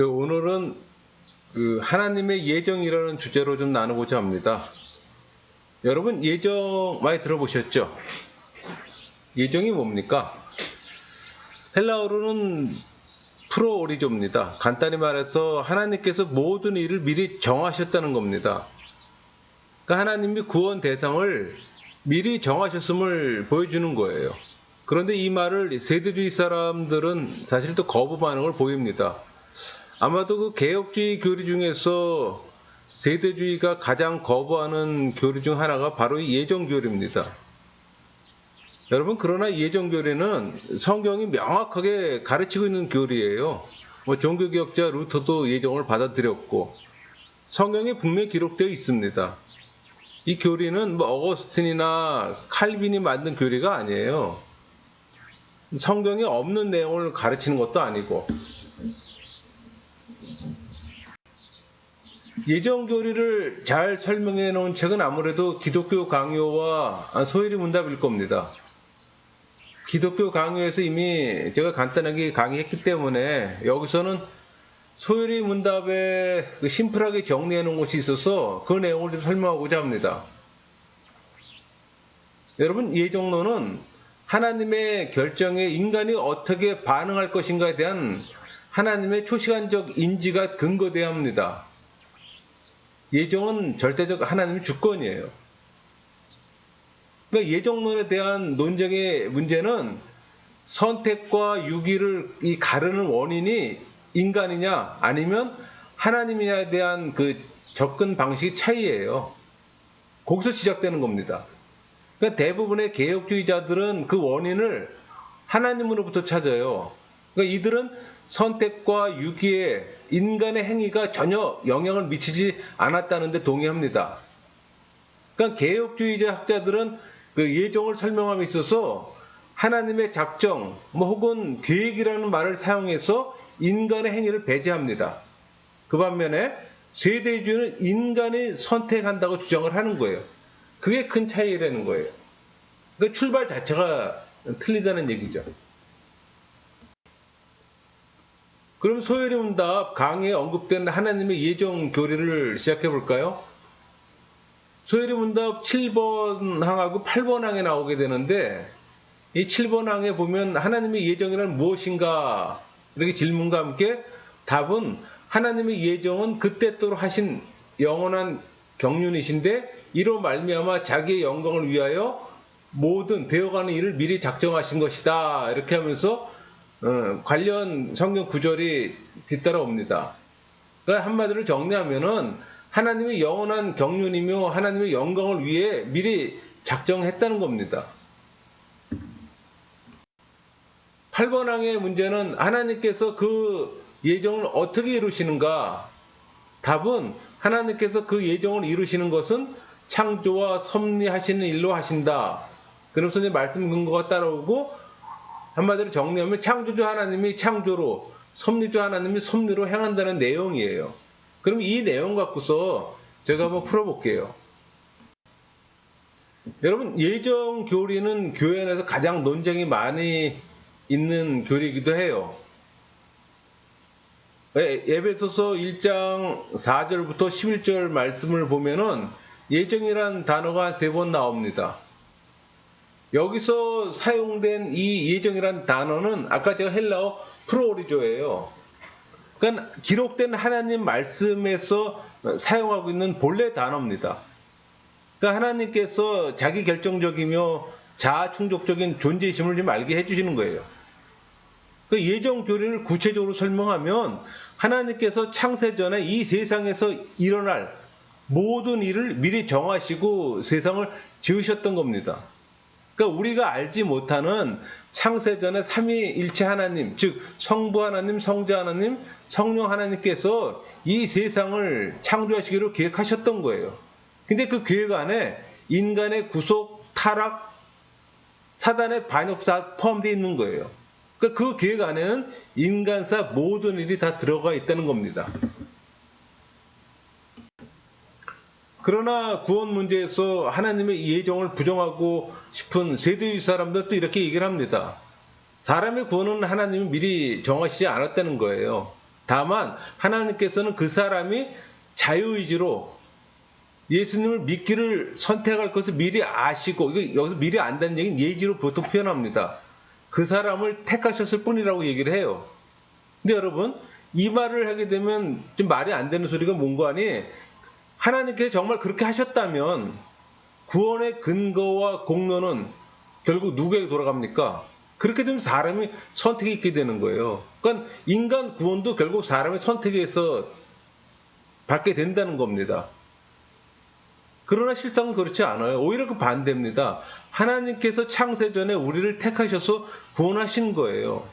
오늘은 하나님의 예정이라는 주제로 좀 나누고자 합니다. 여러분, 예정 많이 들어보셨죠? 예정이 뭡니까? 헬라어로는 프로오리조입니다. 간단히 말해서 하나님께서 모든 일을 미리 정하셨다는 겁니다. 그러니까 하나님이 구원 대상을 미리 정하셨음을 보여주는 거예요. 그런데 이 말을 세대주의 사람들은 사실 또 거부 반응을 보입니다. 아마도 그 개혁주의 교리 중에서 세대주의가 가장 거부하는 교리 중 하나가 바로 이 예정교리입니다. 여러분, 그러나 예정교리는 성경이 명확하게 가르치고 있는 교리예요. 종교개혁자 루터도 예정을 받아들였고 성경에 분명히 기록되어 있습니다. 이 교리는 어거스틴이나 칼빈이 만든 교리가 아니에요. 성경에 없는 내용을 가르치는 것도 아니고. 예정교리를 잘 설명해 놓은 책은 아무래도 기독교 강요와 소요리 문답일 겁니다. 기독교 강요에서 이미 제가 간단하게 강의했기 때문에 여기서는 소요리 문답에 심플하게 정리해 놓은 것이 있어서 그 내용을 좀 설명하고자 합니다. 여러분, 예정론은 하나님의 결정에 인간이 어떻게 반응할 것인가에 대한 하나님의 초시간적 인지가 근거되어야 합니다. 예정은 절대적 하나님의 주권이에요. 그러니까 예정론에 대한 논쟁의 문제는 선택과 유기를 가르는 원인이 인간이냐 아니면 하나님이냐에 대한 그 접근 방식의 차이예요. 거기서 시작되는 겁니다. 그러니까 대부분의 개혁주의자들은 그 원인을 하나님으로부터 찾아요. 그러니까 이들은 선택과 유기에 인간의 행위가 전혀 영향을 미치지 않았다는 데 동의합니다. 그러니까 개혁주의자 학자들은 그 예정을 설명함에 있어서 하나님의 작정 혹은 계획이라는 말을 사용해서 인간의 행위를 배제합니다. 그 반면에 세대주의는 인간이 선택한다고 주장을 하는 거예요. 그게 큰 차이라는 거예요. 그러니까 출발 자체가 틀리다는 얘기죠. 그럼 소요리 문답 강의에 언급된 하나님의 예정 교리를 시작해 볼까요? 소요리 문답 7번 항하고 8번 항에 나오게 되는데 이 7번 항에 보면 하나님의 예정이란 무엇인가 이렇게 질문과 함께 답은 하나님의 예정은 그때또로 하신 영원한 경륜이신데 이로 말미암아 자기의 영광을 위하여 모든 되어가는 일을 미리 작정하신 것이다. 이렇게 하면서 관련 성경 구절이 뒤따라옵니다. 그러니까 한마디로 정리하면은 하나님의 영원한 경륜이며 하나님의 영광을 위해 미리 작정했다는 겁니다. 8번 항의 문제는 하나님께서 그 예정을 어떻게 이루시는가? 답은 하나님께서 그 예정을 이루시는 것은 창조와 섭리하시는 일로 하신다. 그러면서 이제 말씀 근거가 따라오고 한마디로 정리하면 창조주 하나님이 창조로, 섭리주 하나님이 섭리로 행한다는 내용이에요. 그럼 이 내용 갖고서 제가 한번 풀어볼게요. 여러분, 예정 교리는 교회 내에서 가장 논쟁이 많이 있는 교리이기도 해요. 에베소서 1장 4절부터 11절 말씀을 보면은 예정이란 단어가 3번 나옵니다. 여기서 사용된 이 예정이란 단어는 아까 제가 헬라어 프로오리조예요. 그러니까 기록된 하나님 말씀에서 사용하고 있는 본래 단어입니다. 그러니까 하나님께서 자기 결정적이며 자아충족적인 존재이심을 좀 알게 해주시는 거예요. 그 예정 교리를 구체적으로 설명하면 하나님께서 창세 전에 이 세상에서 일어날 모든 일을 미리 정하시고 세상을 지으셨던 겁니다. 그러니까 우리가 알지 못하는 창세 전에 삼위일체 하나님, 즉 성부 하나님, 성자 하나님, 성령 하나님께서 이 세상을 창조하시기로 계획하셨던 거예요. 근데 그 계획 안에 인간의 구속, 타락, 사단의 반역 다 포함되어 있는 거예요. 그러니까 그 계획 안에는 인간사 모든 일이 다 들어가 있다는 겁니다. 그러나 구원 문제에서 하나님의 예정을 부정하고 싶은 세대의 사람들도 이렇게 얘기를 합니다. 사람의 구원은 하나님이 미리 정하시지 않았다는 거예요. 다만 하나님께서는 그 사람이 자유의지로 예수님을 믿기를 선택할 것을 미리 아시고, 이거 여기서 미리 안다는 얘기는 예지로 보통 표현합니다. 그 사람을 택하셨을 뿐이라고 얘기를 해요. 근데 여러분, 이 말을 하게 되면 좀 말이 안 되는 소리가 뭔가 하니, 하나님께서 정말 그렇게 하셨다면 구원의 근거와 공로는 결국 누구에게 돌아갑니까? 그렇게 되면 사람이 선택이 있게 되는 거예요. 그러니까 인간 구원도 결국 사람의 선택에 의해서 받게 된다는 겁니다. 그러나 실상은 그렇지 않아요. 오히려 그 반대입니다. 하나님께서 창세전에 우리를 택하셔서 구원하신 거예요.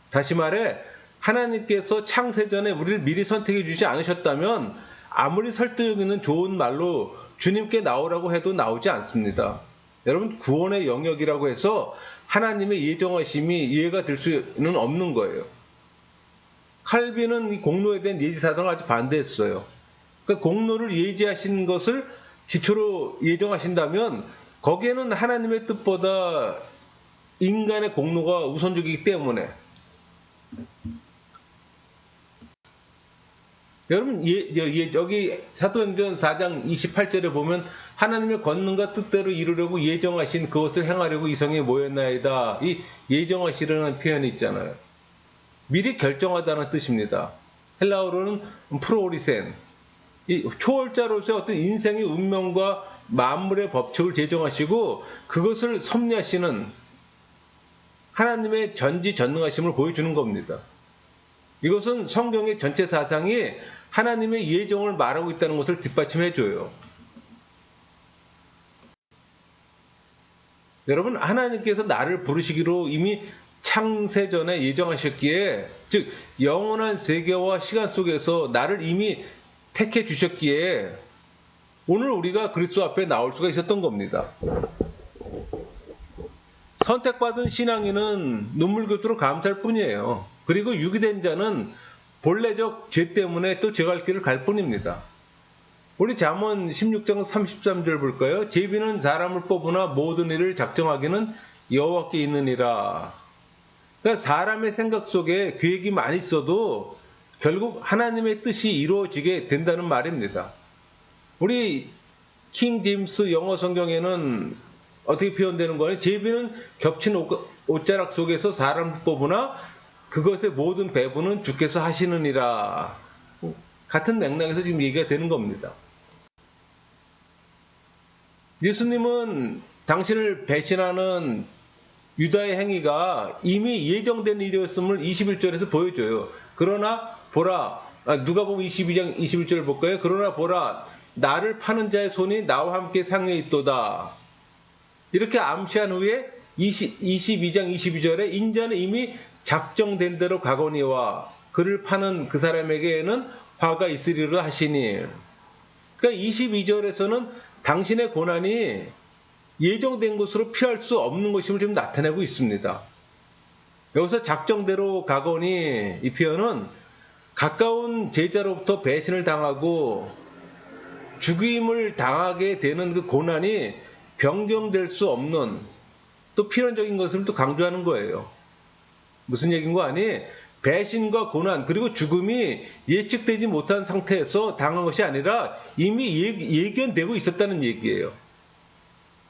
다시 말해, 하나님께서 창세전에 우리를 미리 선택해 주지 않으셨다면 아무리 설득력 있는 좋은 말로 주님께 나오라고 해도 나오지 않습니다. 여러분, 구원의 영역이라고 해서 하나님의 예정하심이 이해가 될 수는 없는 거예요. 칼빈은 이 공로에 대한 예지사상을 아주 반대했어요. 그러니까 공로를 예지하신 것을 기초로 예정하신다면 거기에는 하나님의 뜻보다 인간의 공로가 우선적이기 때문에, 여러분, 여기 사도행전 4장 28절에 보면 하나님의 권능과 뜻대로 이루려고 예정하신 그것을 행하려고 이성에 모였나이다. 이 예정하시라는 표현이 있잖아요. 미리 결정하다는 뜻입니다. 헬라어로는 프로오리센. 이 초월자로서의 어떤 인생의 운명과 만물의 법칙을 제정하시고 그것을 섭리하시는 하나님의 전지전능하심을 보여주는 겁니다. 이것은 성경의 전체 사상이 하나님의 예정을 말하고 있다는 것을 뒷받침해줘요. 여러분, 하나님께서 나를 부르시기로 이미 창세전에 예정하셨기에, 즉 영원한 세계와 시간 속에서 나를 이미 택해 주셨기에 오늘 우리가 그리스도 앞에 나올 수가 있었던 겁니다. 선택받은 신앙인은 눈물교두로 감사할 뿐이에요. 그리고 유기된 자는 본래적 죄 때문에 또 죄갈 길을 갈 뿐입니다. 우리 잠언 16장 33절 볼까요? 제비는 사람을 뽑으나 모든 일을 작정하기는 여호와께 있느니라. 그러니까 사람의 생각 속에 계획이 많이 있어도 결국 하나님의 뜻이 이루어지게 된다는 말입니다. 우리 킹 제임스 영어 성경에는 어떻게 표현되는 거예요? 제비는 겹친 옷자락 속에서 사람을 뽑으나 그것의 모든 배분은 주께서 하시느니라. 같은 맥락에서 지금 얘기가 되는 겁니다. 예수님은 당신을 배신하는 유다의 행위가 이미 예정된 일이었음을 21절에서 보여줘요. 그러나 보라, 누가복음 22장 21절을 볼까요? 그러나 보라, 나를 파는 자의 손이 나와 함께 상해 있도다. 이렇게 암시한 후에 22장 22절에 인자는 이미 작정된 대로 가거니와 그를 파는 그 사람에게는 화가 있으리라 하시니. 그러니까 22절에서는 당신의 고난이 예정된 것으로 피할 수 없는 것임을 지금 나타내고 있습니다. 여기서 작정대로 가거니, 이 표현은 가까운 제자로부터 배신을 당하고 죽임을 당하게 되는 그 고난이 변경될 수 없는 또 필연적인 것을 또 강조하는 거예요. 무슨 얘기인 거 아니? 배신과 고난 그리고 죽음이 예측되지 못한 상태에서 당한 것이 아니라 이미 예견되고 있었다는 얘기예요.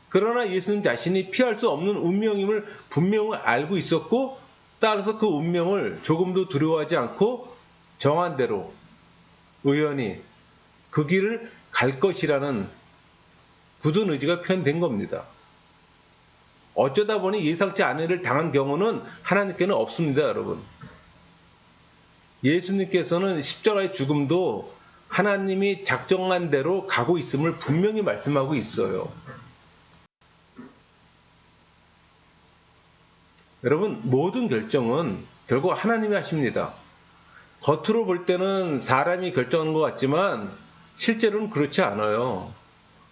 그러나 예수님 자신이 피할 수 없는 운명임을 분명히 알고 있었고, 따라서 그 운명을 조금도 두려워하지 않고 정한 대로 의연히 그 길을 갈 것이라는 굳은 의지가 표현된 겁니다. 어쩌다 보니 예상치 않은 일을 당한 경우는 하나님께는 없습니다, 여러분. 예수님께서는 십자가의 죽음도 하나님이 작정한 대로 가고 있음을 분명히 말씀하고 있어요. 여러분, 모든 결정은 결국 하나님이 하십니다. 겉으로 볼 때는 사람이 결정한 것 같지만 실제로는 그렇지 않아요.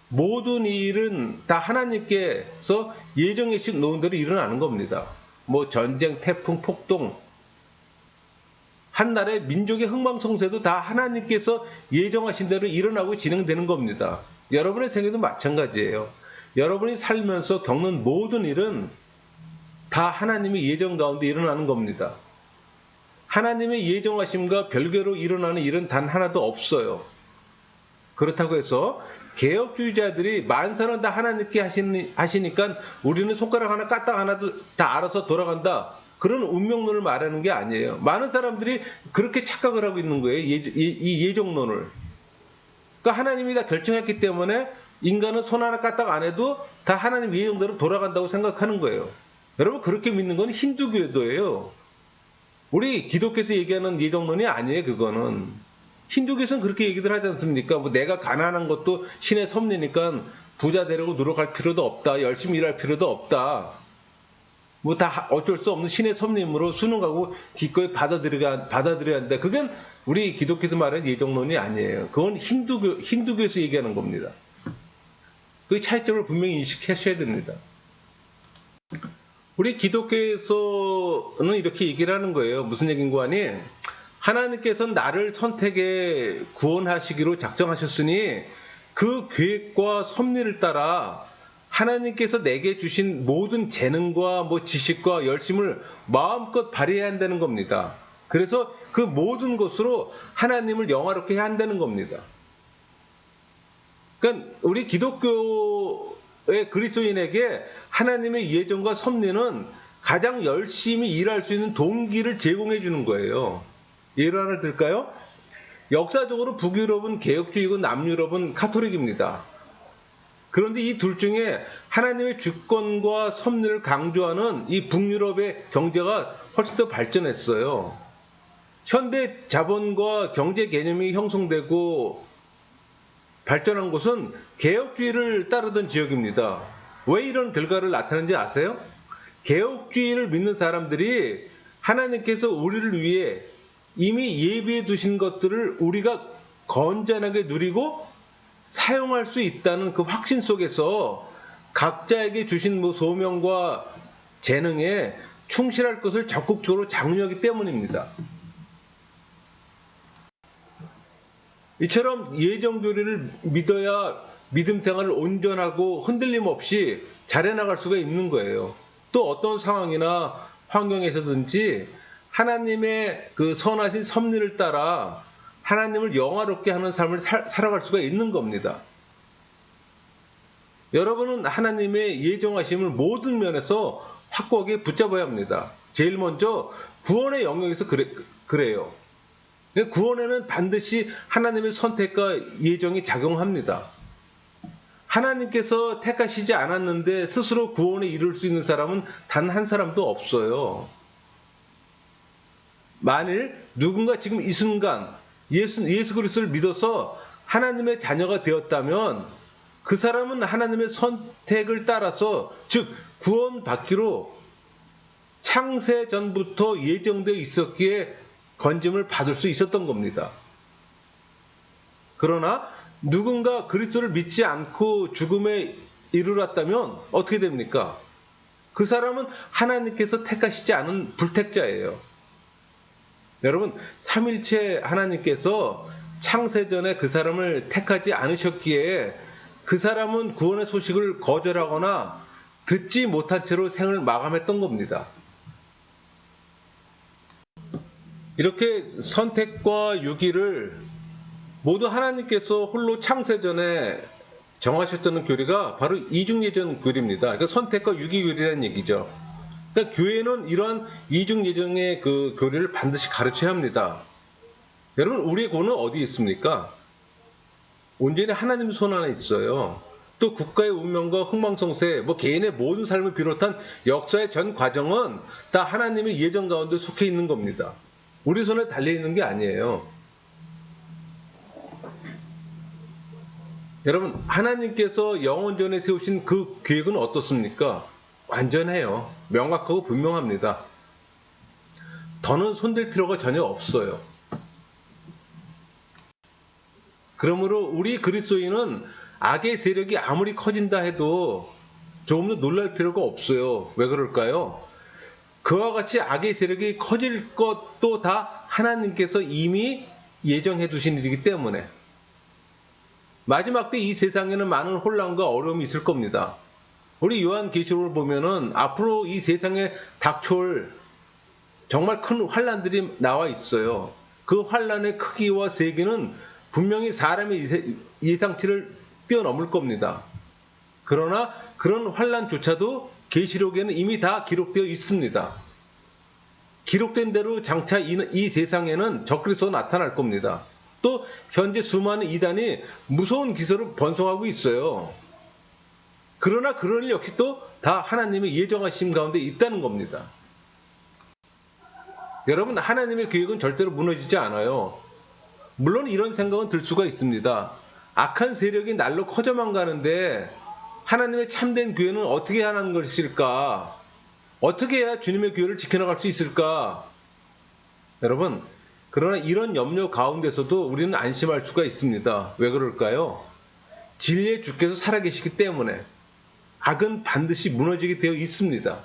모든 일은 다 하나님께서 예정해 놓은 대로 일어나는 겁니다. 뭐 전쟁, 태풍, 폭동, 한 나라의 민족의 흥망성쇠도 다 하나님께서 예정하신 대로 일어나고 진행되는 겁니다. 여러분의 생애도 마찬가지예요. 여러분이 살면서 겪는 모든 일은 다 하나님의 예정 가운데 일어나는 겁니다. 하나님의 예정하심과 별개로 일어나는 일은 단 하나도 없어요. 그렇다고 해서 개혁주의자들이 만사는 다 하나님께 하시니까 우리는 손가락 하나 까딱 하나도 다 알아서 돌아간다. 그런 운명론을 말하는 게 아니에요. 많은 사람들이 그렇게 착각을 하고 있는 거예요. 이 예정론을. 그러니까 하나님이 다 결정했기 때문에 인간은 손 하나 까딱 안 해도 다 하나님 예정대로 돌아간다고 생각하는 거예요. 여러분 그렇게 믿는 건 힌두교도예요. 우리 기독교에서 얘기하는 예정론이 아니에요. 그거는. 힌두교에서는 그렇게 얘기들 하지 않습니까? 뭐 내가 가난한 것도 신의 섭리니까 부자 되려고 노력할 필요도 없다. 열심히 일할 필요도 없다. 뭐 다 어쩔 수 없는 신의 섭리임으로 순응하고 기꺼이 받아들여야 한다. 그건 우리 기독교에서 말하는 예정론이 아니에요. 그건 힌두교에서 얘기하는 겁니다. 그 차이점을 분명히 인식하셔야 됩니다. 우리 기독교에서는 이렇게 얘기를 하는 거예요. 무슨 얘기인고 하니 하나님께서는 나를 선택해 구원하시기로 작정하셨으니 그 계획과 섭리를 따라 하나님께서 내게 주신 모든 재능과 지식과 열심을 마음껏 발휘해야 한다는 겁니다. 그래서 그 모든 것으로 하나님을 영화롭게 해야 한다는 겁니다. 그러니까 우리 기독교의 그리스도인에게 하나님의 예정과 섭리는 가장 열심히 일할 수 있는 동기를 제공해 주는 거예요. 예를 하나 들까요? 역사적으로 북유럽은 개혁주의고 남유럽은 카톨릭입니다. 그런데 이 둘 중에 하나님의 주권과 섭리를 강조하는 이 북유럽의 경제가 훨씬 더 발전했어요. 현대 자본과 경제 개념이 형성되고 발전한 곳은 개혁주의를 따르던 지역입니다. 왜 이런 결과를 나타내는지 아세요? 개혁주의를 믿는 사람들이 하나님께서 우리를 위해 이미 예비해 두신 것들을 우리가 건전하게 누리고 사용할 수 있다는 그 확신 속에서 각자에게 주신 소명과 재능에 충실할 것을 적극적으로 장려하기 때문입니다. 이처럼 예정교리를 믿어야 믿음 생활을 온전하고 흔들림 없이 잘해나갈 수가 있는 거예요. 또 어떤 상황이나 환경에서든지 하나님의 그 선하신 섭리를 따라 하나님을 영화롭게 하는 삶을 살아갈 수가 있는 겁니다. 여러분은 하나님의 예정하심을 모든 면에서 확고하게 붙잡아야 합니다. 제일 먼저 구원의 영역에서 그래요. 구원에는 반드시 하나님의 선택과 예정이 작용합니다. 하나님께서 택하시지 않았는데 스스로 구원에 이룰 수 있는 사람은 단 한 사람도 없어요. 만일 누군가 지금 이 순간 예수 그리스도를 믿어서 하나님의 자녀가 되었다면 그 사람은 하나님의 선택을 따라서 즉 구원받기로 창세 전부터 예정되어 있었기에 건짐을 받을 수 있었던 겁니다. 그러나 누군가 그리스도를 믿지 않고 죽음에 이르렀다면 어떻게 됩니까? 그 사람은 하나님께서 택하시지 않은 불택자예요. 여러분, 삼일체 하나님께서 창세전에 그 사람을 택하지 않으셨기에 그 사람은 구원의 소식을 거절하거나 듣지 못한 채로 생을 마감했던 겁니다. 이렇게 선택과 유기를 모두 하나님께서 홀로 창세전에 정하셨다는 교리가 바로 이중예정 교리입니다. 그러니까 선택과 유기 교리라는 얘기죠. 그러니까 교회는 이러한 이중예정의 그 교리를 반드시 가르쳐야 합니다. 여러분, 우리의 구원은 어디 있습니까? 온전히 하나님 손 안에 있어요. 또 국가의 운명과 흥망성쇠, 개인의 모든 삶을 비롯한 역사의 전 과정은 다 하나님의 예정 가운데 속해 있는 겁니다. 우리 손에 달려있는 게 아니에요. 여러분, 하나님께서 영원전에 세우신 그 계획은 어떻습니까? 완전해요. 명확하고 분명합니다. 더는 손댈 필요가 전혀 없어요. 그러므로 우리 그리스도인은 악의 세력이 아무리 커진다 해도 조금 더 놀랄 필요가 없어요. 왜 그럴까요? 그와 같이 악의 세력이 커질 것도 다 하나님께서 이미 예정해 두신 일이기 때문에 마지막 때 이 세상에는 많은 혼란과 어려움이 있을 겁니다. 우리 요한계시록을 보면은 앞으로 이 세상에 닥쳐올 정말 큰 환란들이 나와 있어요. 그 환란의 크기와 세기는 분명히 사람의 예상치를 뛰어넘을 겁니다. 그러나 그런 환란조차도 계시록에는 이미 다 기록되어 있습니다. 기록된 대로 장차 이 세상에는 적그리스도가 나타날 겁니다. 또 현재 수많은 이단이 무서운 기세로 번성하고 있어요. 그러나 그런 일 역시 또 다 하나님의 예정하심 가운데 있다는 겁니다. 여러분, 하나님의 계획은 절대로 무너지지 않아요. 물론 이런 생각은 들 수가 있습니다. 악한 세력이 날로 커져만 가는데 하나님의 참된 교회는 어떻게 하는 것일까? 어떻게 해야 주님의 교회를 지켜나갈 수 있을까? 여러분, 그러나 이런 염려 가운데서도 우리는 안심할 수가 있습니다. 왜 그럴까요? 진리의 주께서 살아계시기 때문에 악은 반드시 무너지게 되어 있습니다.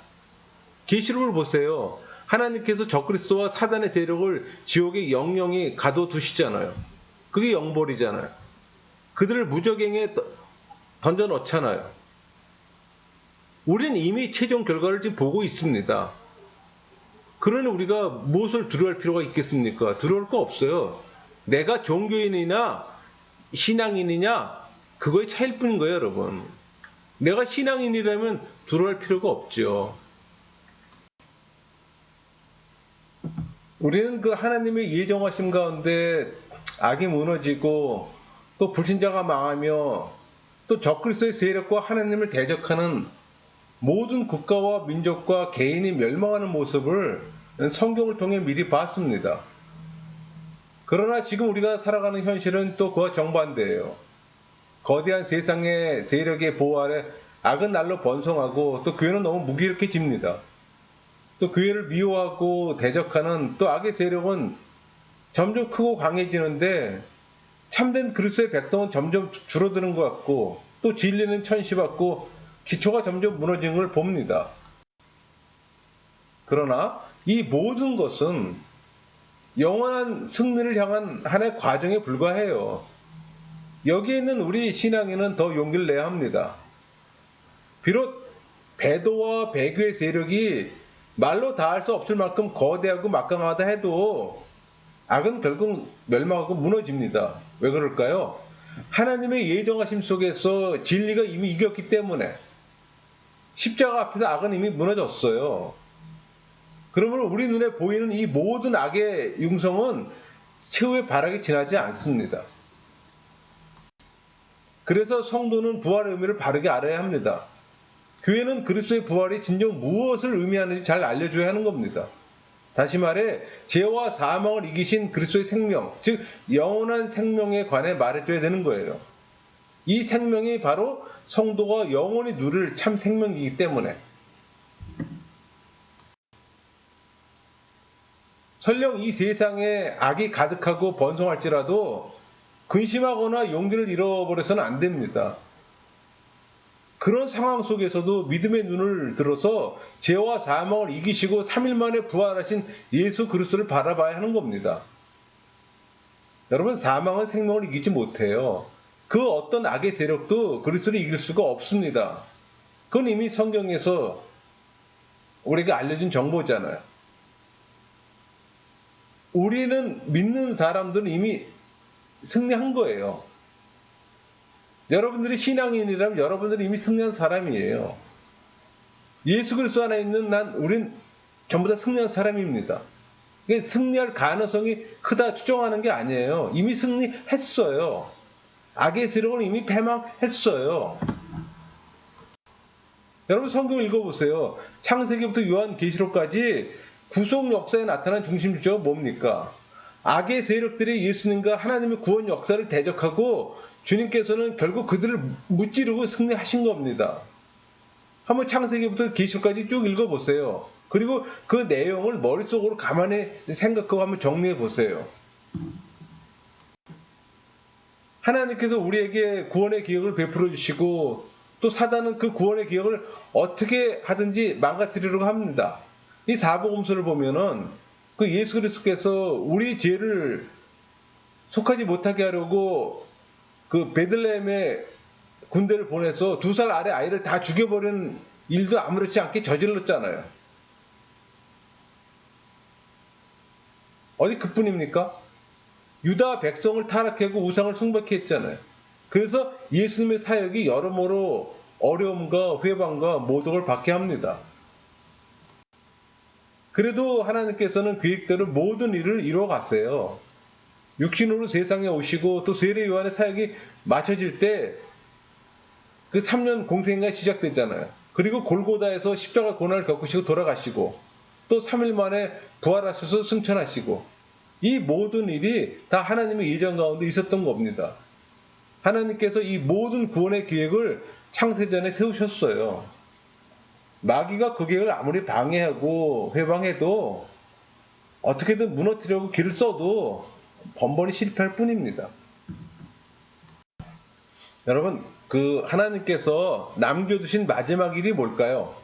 계시록을 보세요. 하나님께서 적그리스도와 사단의 세력을 지옥에 영영히 가둬두시잖아요. 그게 영벌이잖아요. 그들을 무저갱에 던져 넣잖아요. 우리는 이미 최종 결과를 지금 보고 있습니다. 그러니 우리가 무엇을 두려워할 필요가 있겠습니까? 두려울 거 없어요. 내가 종교인이냐 신앙인이냐 그거의 차이일 뿐인 거예요, 여러분. 내가 신앙인이라면 두려워할 필요가 없죠. 우리는 그 하나님의 예정하심 가운데 악이 무너지고 또 불신자가 망하며 또 적그리스도의 세력과 하나님을 대적하는 모든 국가와 민족과 개인이 멸망하는 모습을 성경을 통해 미리 봤습니다. 그러나 지금 우리가 살아가는 현실은 또 그와 정반대예요. 거대한 세상의 세력의 보호 아래 악은 날로 번성하고 또 교회는 너무 무기력해집니다. 또 교회를 미워하고 대적하는 또 악의 세력은 점점 크고 강해지는데 참된 그리스도의 백성은 점점 줄어드는 것 같고 또 진리는 천시받고 기초가 점점 무너지는 걸 봅니다. 그러나 이 모든 것은 영원한 승리를 향한 하나의 과정에 불과해요. 여기에 있는 우리 신앙인은 더 용기를 내야 합니다. 비록 배도와 배교의 세력이 말로 다할 수 없을 만큼 거대하고 막강하다 해도 악은 결국 멸망하고 무너집니다. 왜 그럴까요? 하나님의 예정하심 속에서 진리가 이미 이겼기 때문에 십자가 앞에서 악은 이미 무너졌어요. 그러므로 우리 눈에 보이는 이 모든 악의 융성은 최후의 발악에 지나지 않습니다. 그래서 성도는 부활의 의미를 바르게 알아야 합니다. 교회는 그리스도의 부활이 진정 무엇을 의미하는지 잘 알려줘야 하는 겁니다. 다시 말해 죄와 사망을 이기신 그리스도의 생명, 즉 영원한 생명에 관해 말해줘야 되는 거예요. 이 생명이 바로 성도가 영원히 누릴 참 생명이기 때문에 설령 이 세상에 악이 가득하고 번성할지라도 근심하거나 용기를 잃어버려서는 안 됩니다. 그런 상황 속에서도 믿음의 눈을 들어서 죄와 사망을 이기시고 3일 만에 부활하신 예수 그리스도를 바라봐야 하는 겁니다. 여러분, 사망은 생명을 이기지 못해요. 그 어떤 악의 세력도 그리스도를 이길 수가 없습니다. 그건 이미 성경에서 우리에게 알려준 정보잖아요. 우리는 믿는 사람들은 이미 승리한 거예요. 여러분들이 신앙인이라면 여러분들이 이미 승리한 사람이에요. 예수 그리스도 안에 있는 우린 전부 다 승리한 사람입니다. 승리할 가능성이 크다 추정하는 게 아니에요. 이미 승리했어요. 악의 세력은 이미 패망했어요. 여러분 성경 읽어보세요. 창세기부터 요한계시록까지 구속 역사에 나타난 중심 주제가 뭡니까? 악의 세력들이 예수님과 하나님의 구원 역사를 대적하고 주님께서는 결국 그들을 무찌르고 승리하신 겁니다. 한번 창세기부터 계시록까지 쭉 읽어보세요. 그리고 그 내용을 머릿속으로 가만히 생각하고 한번 정리해 보세요. 하나님께서 우리에게 구원의 기억을 베풀어 주시고 또 사단은 그 구원의 기억을 어떻게 하든지 망가뜨리려고 합니다. 이 사복음서를 보면은 그 예수 그리스도께서 우리 죄를 속하지 못하게 하려고 그 베들레헴에 군대를 보내서 2살 아래 아이를 다 죽여버리는 일도 아무렇지 않게 저질렀잖아요. 어디 그뿐입니까? 유다 백성을 타락하고 우상을 숭배케 했잖아요. 그래서 예수님의 사역이 여러모로 어려움과 회방과 모독을 받게 합니다. 그래도 하나님께서는 계획대로 모든 일을 이루어 갔어요. 육신으로 세상에 오시고 또 세례 요한의 사역이 마쳐질 때 그 3년 공생애가 시작됐잖아요. 그리고 골고다에서 십자가 고난을 겪으시고 돌아가시고 또 3일 만에 부활하셔서 승천하시고 이 모든 일이 다 하나님의 예정 가운데 있었던 겁니다. 하나님께서 이 모든 구원의 계획을 창세전에 세우셨어요. 마귀가 그 계획을 아무리 방해하고 회방해도 어떻게든 무너뜨리려고 길을 써도 번번이 실패할 뿐입니다. 여러분, 그 하나님께서 남겨두신 마지막 일이 뭘까요?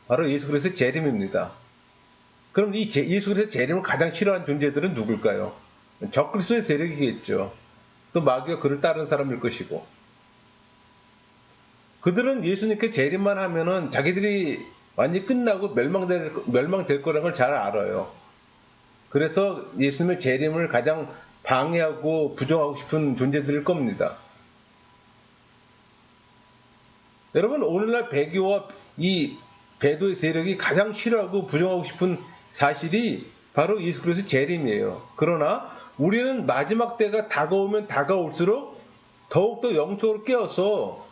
바로 예수 그리스도의 재림입니다. 그럼 이 예수 그리스도의 재림을 가장 싫어하는 존재들은 누굴까요? 적그리스도의 세력이겠죠. 또 마귀가 그를 따르는 사람일 것이고. 그들은 예수님께 재림만 하면은 자기들이 완전히 끝나고 멸망될 거라는 걸 잘 알아요. 그래서 예수님의 재림을 가장 방해하고 부정하고 싶은 존재들일 겁니다. 여러분, 오늘날 배교와 이 배도의 세력이 가장 싫어하고 부정하고 싶은 사실이 바로 예수 그리스도의 재림이에요. 그러나 우리는 마지막 때가 다가오면 다가올수록 더욱더 영적으로 깨어서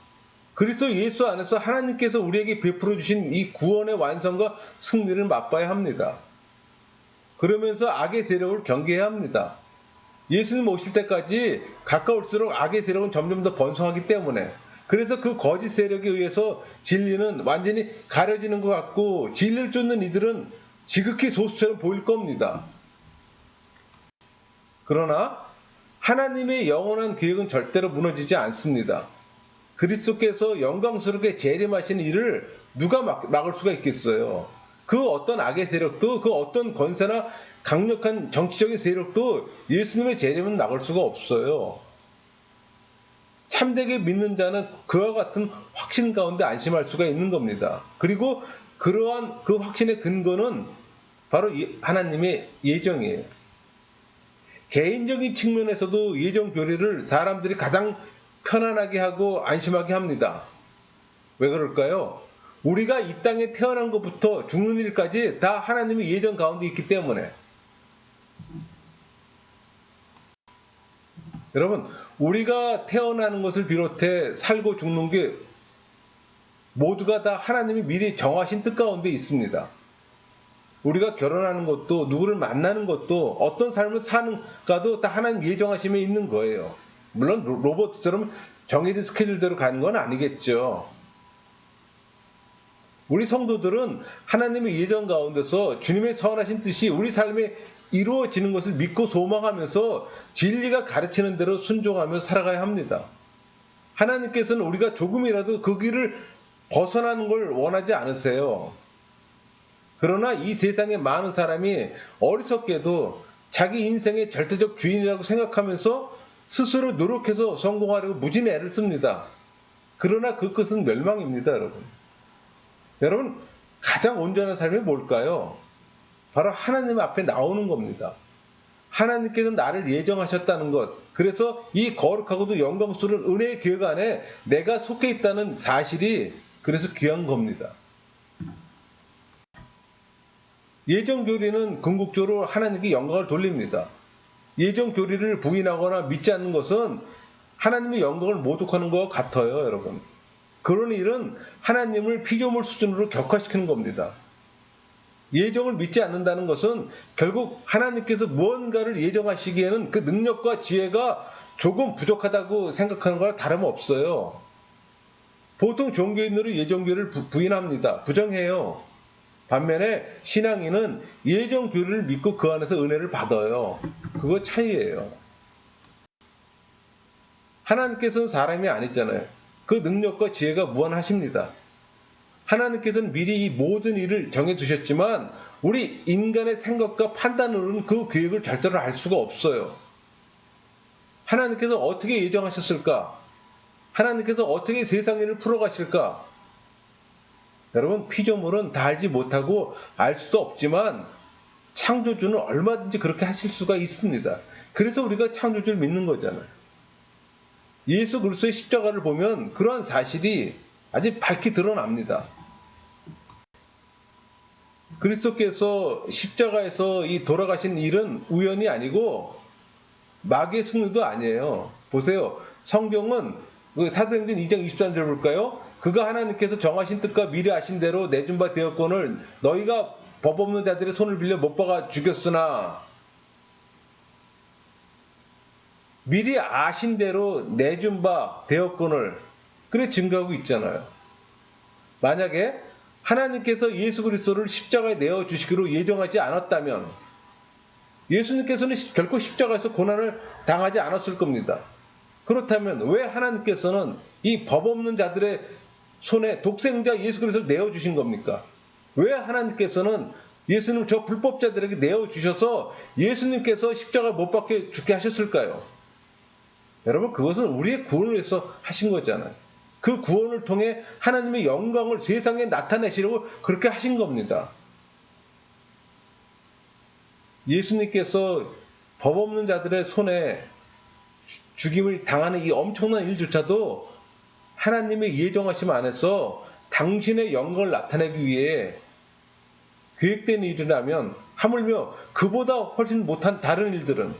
그리스도 예수 안에서 하나님께서 우리에게 베풀어 주신 이 구원의 완성과 승리를 맛봐야 합니다. 그러면서 악의 세력을 경계해야 합니다. 예수님 오실 때까지 가까울수록 악의 세력은 점점 더 번성하기 때문에 그래서 그 거짓 세력에 의해서 진리는 완전히 가려지는 것 같고 진리를 쫓는 이들은 지극히 소수처럼 보일 겁니다. 그러나 하나님의 영원한 계획은 절대로 무너지지 않습니다. 그리스도께서 영광스럽게 재림하시는 일을 누가 막을 수가 있겠어요? 그 어떤 악의 세력도 그 어떤 권세나 강력한 정치적인 세력도 예수님의 재림은 막을 수가 없어요. 참되게 믿는 자는 그와 같은 확신 가운데 안심할 수가 있는 겁니다. 그리고 그러한 그 확신의 근거는 바로 하나님의 예정이에요. 개인적인 측면에서도 예정 교리를 사람들이 가장 편안하게 하고 안심하게 합니다. 왜 그럴까요? 우리가 이 땅에 태어난 것부터 죽는 일까지 다 하나님의 예정 가운데 있기 때문에. 여러분, 우리가 태어나는 것을 비롯해 살고 죽는 게 모두가 다 하나님이 미리 정하신 뜻 가운데 있습니다. 우리가 결혼하는 것도 누구를 만나는 것도 어떤 삶을 사는가도 다 하나님 예정하심에 있는 거예요. 물론 로봇처럼 정해진 스케줄대로 가는 건 아니겠죠. 우리 성도들은 하나님의 예정 가운데서 주님의 선하신 뜻이 우리 삶에 이루어지는 것을 믿고 소망하면서 진리가 가르치는 대로 순종하며 살아가야 합니다. 하나님께서는 우리가 조금이라도 그 길을 벗어나는 걸 원하지 않으세요. 그러나 이 세상에 많은 사람이 어리석게도 자기 인생의 절대적 주인이라고 생각하면서 스스로 노력해서 성공하려고 무진히 애를 씁니다. 그러나 그 끝은 멸망입니다, 여러분. 여러분, 가장 온전한 삶이 뭘까요? 바로 하나님 앞에 나오는 겁니다. 하나님께서 나를 예정하셨다는 것, 그래서 이 거룩하고도 영광스러운 은혜의 계획 안에 내가 속해 있다는 사실이 그래서 귀한 겁니다. 예정 교리는 궁극적으로 하나님께 영광을 돌립니다. 예정 교리를 부인하거나 믿지 않는 것은 하나님의 영광을 모독하는 것과 같아요, 여러분. 그런 일은 하나님을 피조물 수준으로 격화시키는 겁니다. 예정을 믿지 않는다는 것은 결국 하나님께서 무언가를 예정하시기에는 그 능력과 지혜가 조금 부족하다고 생각하는 거랑 다름없어요. 보통 종교인들은 예정교리를 부인합니다. 부정해요. 반면에 신앙인은 예정교리를 믿고 그 안에서 은혜를 받아요. 그거 차이예요. 하나님께서는 사람이 아니잖아요. 그 능력과 지혜가 무한하십니다. 하나님께서는 미리 이 모든 일을 정해두셨지만 우리 인간의 생각과 판단으로는 그 계획을 절대로 알 수가 없어요. 하나님께서 어떻게 예정하셨을까? 하나님께서 어떻게 세상 일을 풀어가실까? 여러분, 피조물은 다 알지 못하고 알 수도 없지만 창조주는 얼마든지 그렇게 하실 수가 있습니다. 그래서 우리가 창조주를 믿는 거잖아요. 예수 그리스도의 십자가를 보면 그러한 사실이 아주 밝히 드러납니다. 그리스도께서 십자가에서 이 돌아가신 일은 우연이 아니고 마귀의 승리도 아니에요. 보세요. 성경은 사도행전 2장 23절 볼까요? 그가 하나님께서 정하신 뜻과 미리 아신 대로 내준 바 되었거늘 너희가 법 없는 자들의 손을 빌려 못 박아 죽였으나 미리 아신 대로 내준 바 되었거늘 그래 증거하고 있잖아요. 만약에 하나님께서 예수 그리스도를 십자가에 내어주시기로 예정하지 않았다면 예수님께서는 결코 십자가에서 고난을 당하지 않았을 겁니다. 그렇다면 왜 하나님께서는 이 법 없는 자들의 손에 독생자 예수 그리스도를 내어주신 겁니까? 왜 하나님께서는 예수님 저 불법자들에게 내어주셔서 예수님께서 십자가 못 박혀 죽게 하셨을까요? 여러분 그것은 우리의 구원을 위해서 하신 거잖아요. 그 구원을 통해 하나님의 영광을 세상에 나타내시려고 그렇게 하신 겁니다. 예수님께서 법 없는 자들의 손에 죽임을 당하는 이 엄청난 일조차도 하나님의 예정하심 안에서 당신의 영광을 나타내기 위해 계획된 일이라면 하물며 그보다 훨씬 못한 다른 일들은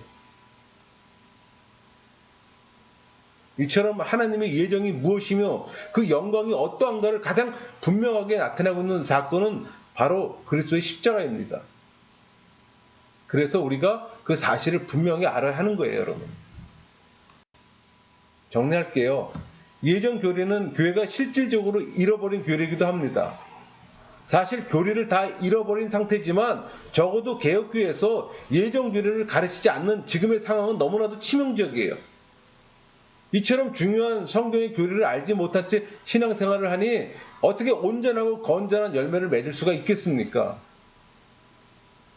이처럼 하나님의 예정이 무엇이며 그 영광이 어떠한가를 가장 분명하게 나타내고 있는 사건은 바로 그리스도의 십자가입니다. 그래서 우리가 그 사실을 분명히 알아야 하는 거예요, 여러분. 정리할게요. 예정 교리는 교회가 실질적으로 잃어버린 교리이기도 합니다. 사실 교리를 다 잃어버린 상태지만 적어도 개혁교회에서 예정 교리를 가르치지 않는 지금의 상황은 너무나도 치명적이에요. 이처럼 중요한 성경의 교리를 알지 못한 채 신앙생활을 하니 어떻게 온전하고 건전한 열매를 맺을 수가 있겠습니까?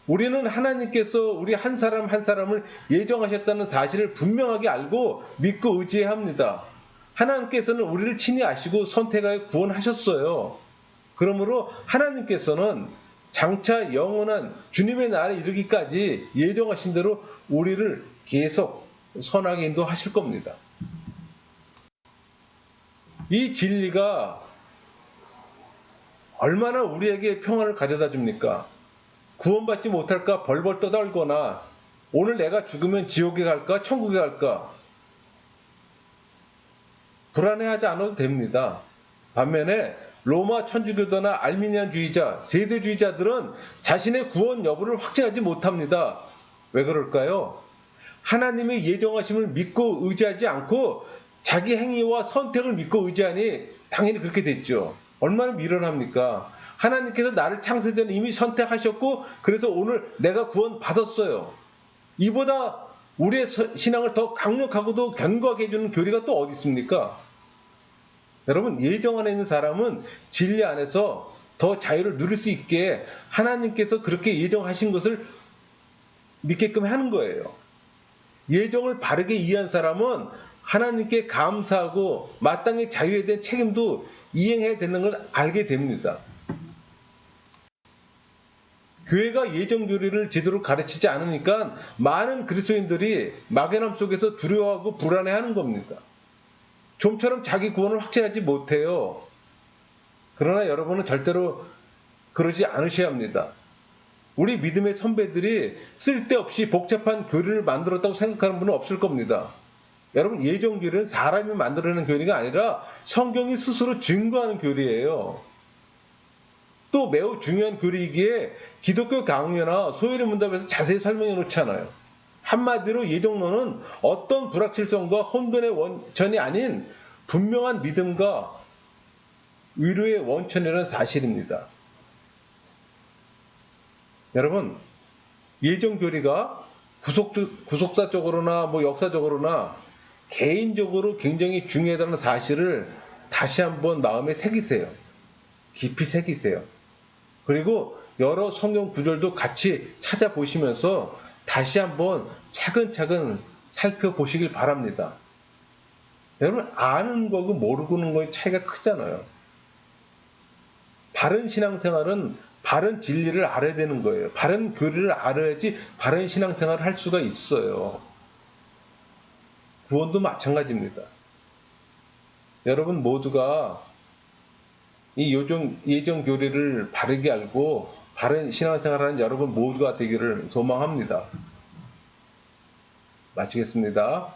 우리는 하나님께서 우리 한 사람 한 사람을 예정하셨다는 사실을 분명하게 알고 믿고 의지해야 합니다. 하나님께서는 우리를 친히 아시고 선택하여 구원하셨어요. 그러므로 하나님께서는 장차 영원한 주님의 날에 이르기까지 예정하신 대로 우리를 계속 선하게 인도하실 겁니다. 이 진리가 얼마나 우리에게 평안을 가져다 줍니까? 구원받지 못할까 벌벌 떠들거나 오늘 내가 죽으면 지옥에 갈까 천국에 갈까 불안해하지 않아도 됩니다. 반면에 로마 천주교도나 알미니안주의자, 세대주의자들은 자신의 구원 여부를 확신하지 못합니다. 왜 그럴까요? 하나님의 예정하심을 믿고 의지하지 않고 자기 행위와 선택을 믿고 의지하니 당연히 그렇게 됐죠. 얼마나 미련합니까? 하나님께서 나를 창세 전에 이미 선택하셨고 그래서 오늘 내가 구원 받았어요. 이보다 우리의 신앙을 더 강력하고도 견고하게 해주는 교리가 또 어디 있습니까? 여러분 예정 안에 있는 사람은 진리 안에서 더 자유를 누릴 수 있게 하나님께서 그렇게 예정하신 것을 믿게끔 하는 거예요. 예정을 바르게 이해한 사람은 하나님께 감사하고 마땅히 자유에 대한 책임도 이행해야 되는 걸 알게 됩니다. 교회가 예정 교리를 제대로 가르치지 않으니까 많은 그리스도인들이 막연함 속에서 두려워하고 불안해하는 겁니다. 좀처럼 자기 구원을 확신하지 못해요. 그러나 여러분은 절대로 그러지 않으셔야 합니다. 우리 믿음의 선배들이 쓸데없이 복잡한 교리를 만들었다고 생각하는 분은 없을 겁니다. 여러분 예정 교리는 사람이 만들어내는 교리가 아니라 성경이 스스로 증거하는 교리예요. 또 매우 중요한 교리이기에 기독교 강요나 소요리 문답에서 자세히 설명해 놓잖아요. 한마디로 예정론은 어떤 불확실성과 혼돈의 원천이 아닌 분명한 믿음과 위로의 원천이라는 사실입니다. 여러분 예정 교리가 구속사적으로나 역사적으로나 개인적으로 굉장히 중요하다는 사실을 다시 한번 마음에 새기세요. 깊이 새기세요. 그리고 여러 성경 구절도 같이 찾아보시면서 다시 한번 차근차근 살펴보시길 바랍니다. 여러분 아는 거고 모르는 거의 차이가 크잖아요. 바른 신앙생활은 바른 진리를 알아야 되는 거예요. 바른 교리를 알아야지 바른 신앙생활을 할 수가 있어요. 구원도 마찬가지입니다. 여러분 모두가 이 예정 교리를 바르게 알고 바른 신앙생활하는 여러분 모두가 되기를 소망합니다. 마치겠습니다.